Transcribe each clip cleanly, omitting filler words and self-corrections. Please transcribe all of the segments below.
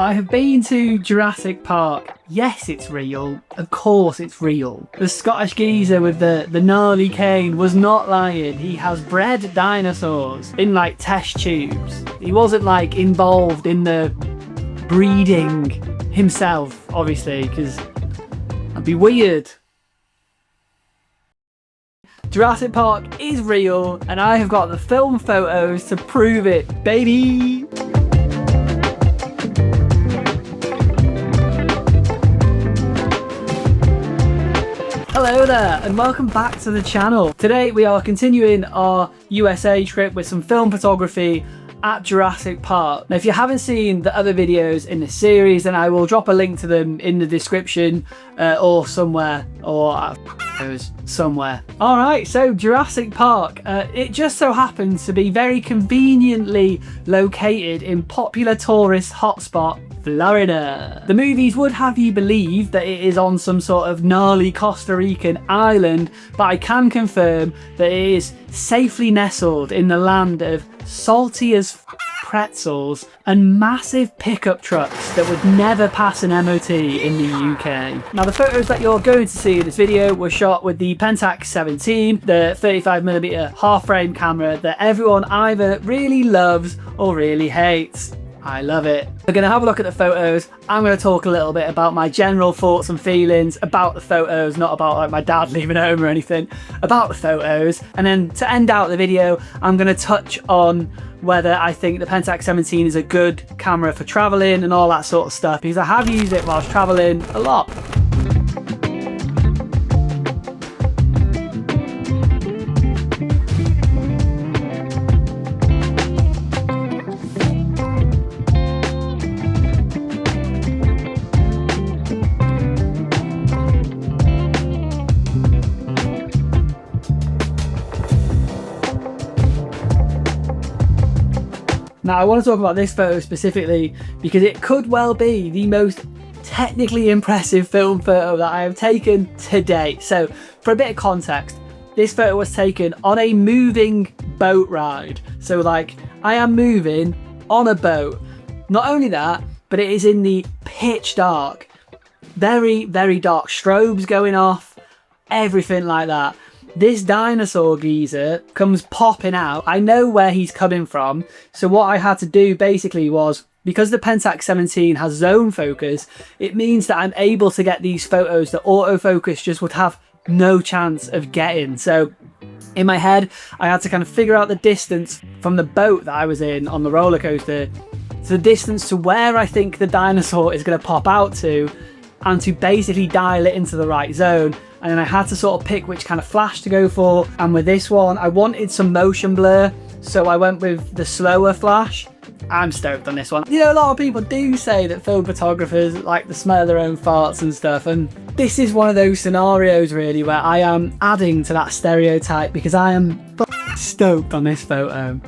I have been to Jurassic Park. Yes, it's real. Of course it's real. The Scottish geezer with the gnarly cane was not lying. He has bred dinosaurs in like test tubes. He wasn't like involved in the breeding himself, obviously, because that'd be weird. Jurassic Park is real, and I have got the film photos to prove it, baby! Hello there, and welcome back to the channel. Today we are continuing our USA trip with some film photography at Jurassic Park. Now, if you haven't seen the other videos in this series, then I will drop a link to them in the description or somewhere, or somewhere. Alright, so Jurassic Park. It just so happens to be very conveniently located in popular tourist hotspot Florida. The movies would have you believe that it is on some sort of gnarly Costa Rican island, but I can confirm that it is safely nestled in the land of salty as pretzels and massive pickup trucks that would never pass an MOT in the UK. Now, the photos that you're going to see in this video were shot with the Pentax 17, the 35mm half-frame camera that everyone either really loves or really hates. I love it. We're going to have a look at the photos. I'm going to talk a little bit about my general thoughts and feelings about the photos, not about like my dad leaving home or anything, about the photos. And then to end out the video, I'm going to touch on whether I think the Pentax 17 is a good camera for traveling and all that sort of stuff, because I have used it whilst traveling a lot. Now, I want to talk about this photo specifically because it could well be the most technically impressive film photo that I have taken to date. So, for a bit of context, this photo was taken on a moving boat ride. So, like, I am moving on a boat. Not only that, but it is in the pitch dark. Very, very dark. Strobes going off, everything like that. This dinosaur geezer comes popping out. I know where he's coming from. So what I had to do basically was, because the Pentax 17 has zone focus, it means that I'm able to get these photos that autofocus just would have no chance of getting. So in my head, I had to kind of figure out the distance from the boat that I was in on the roller coaster to the distance to where I think the dinosaur is going to pop out to, and to basically dial it into the right zone. And then I had to sort of pick which kind of flash to go for. And with this one, I wanted some motion blur, so I went with the slower flash. I'm stoked on this one. You know, a lot of people do say that film photographers like the smell of their own farts and stuff, and this is one of those scenarios really where I am adding to that stereotype because I am stoked on this photo.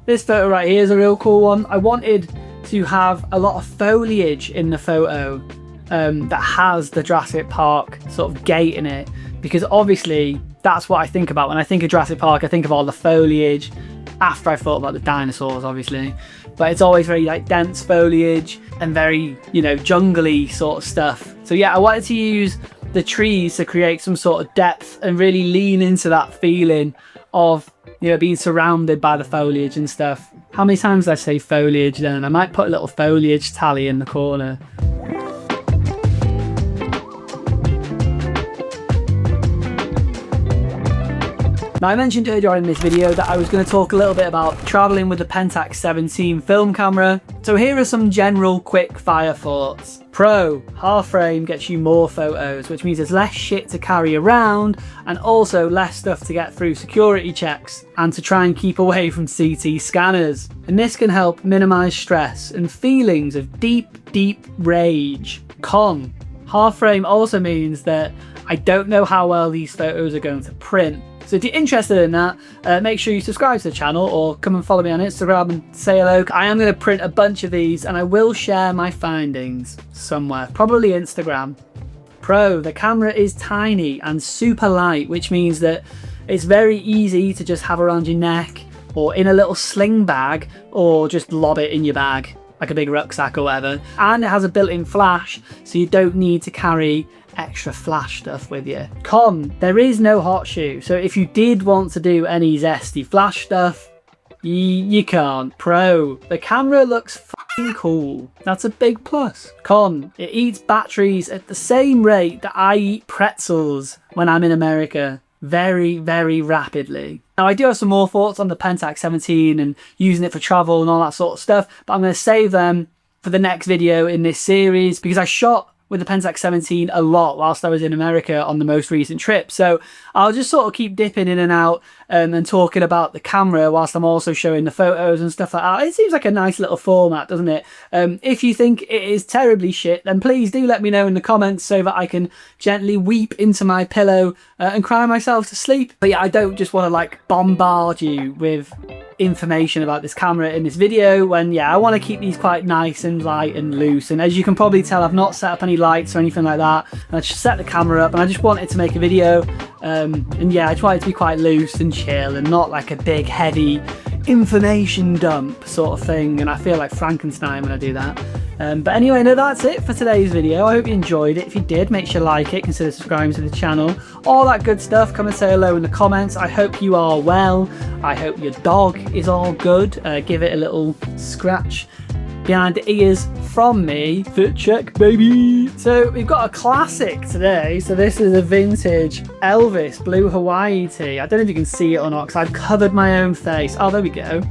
This photo right here is a real cool one. I wanted to have a lot of foliage in the photo that has the Jurassic Park sort of gate in it, because obviously that's what I think about when I think of Jurassic Park. I think of all the foliage after I thought about the dinosaurs, obviously, but it's always very like dense foliage and very, you know, jungly sort of stuff. So yeah, I wanted to use the trees to create some sort of depth and really lean into that feeling of, you know, being surrounded by the foliage and stuff. How many times did I say foliage then? I might put a little foliage tally in the corner. Now, I mentioned earlier in this video that I was going to talk a little bit about travelling with the Pentax 17 film camera. So here are some general quick fire thoughts. Pro, half frame gets you more photos, which means there's less shit to carry around and also less stuff to get through security checks and to try and keep away from CT scanners. And this can help minimise stress and feelings of deep rage. Con, half frame also means that I don't know how well these photos are going to print. So if you're interested in that, make sure you subscribe to the channel or come and follow me on Instagram and say hello. I am going to print a bunch of these and I will share my findings somewhere, probably Instagram. Pro, the camera is tiny and super light, which means that it's very easy to just have around your neck or in a little sling bag, or just lob it in your bag like a big rucksack or whatever. And it has a built-in flash, so you don't need to carry extra flash stuff with you. Con, there is no hot shoe, so if you did want to do any zesty flash stuff, you can't. Pro, the camera looks f***ing cool. That's a big plus. Con, it eats batteries at the same rate that I eat pretzels when I'm in America. Very, very rapidly. Now, I do have some more thoughts on the Pentax 17 and using it for travel and all that sort of stuff, but I'm going to save them for the next video in this series, because I shot with the Pentax 17 a lot whilst I was in America on the most recent trip. So I'll just sort of keep dipping in and out and talking about the camera whilst I'm also showing the photos and stuff like that. It seems like a nice little format, doesn't it? If you think it is terribly shit, then please do let me know in the comments so that I can gently weep into my pillow and cry myself to sleep. But yeah, I don't just want to like bombard you with information about this camera in this video when, yeah, I want to keep these quite nice and light and loose. And as you can probably tell, I've not set up any lights or anything like that. I just set the camera up and I just wanted to make a video. And yeah, I just wanted it to be quite loose and chill and not like a big heavy information dump sort of thing. And I feel like Frankenstein when I do that. But anyway, no, that's it for today's video. I hope you enjoyed it. If you did, make sure you like it, consider subscribing to the channel, all that good stuff. Come and say hello in the comments. I hope you are well. I hope your dog is all good. Give it a little scratch behind the ears from me. Fit check, baby. So we've got a classic today. So this is a vintage Elvis blue Hawaii tee. I don't know if you can see it or not because I've covered my own face. Oh, there we go.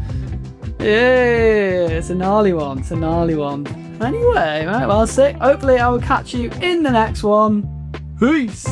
Yeah, it's a gnarly one. It's a gnarly one. Anyway, right, well, sick. Hopefully I will catch you in the next one. Peace.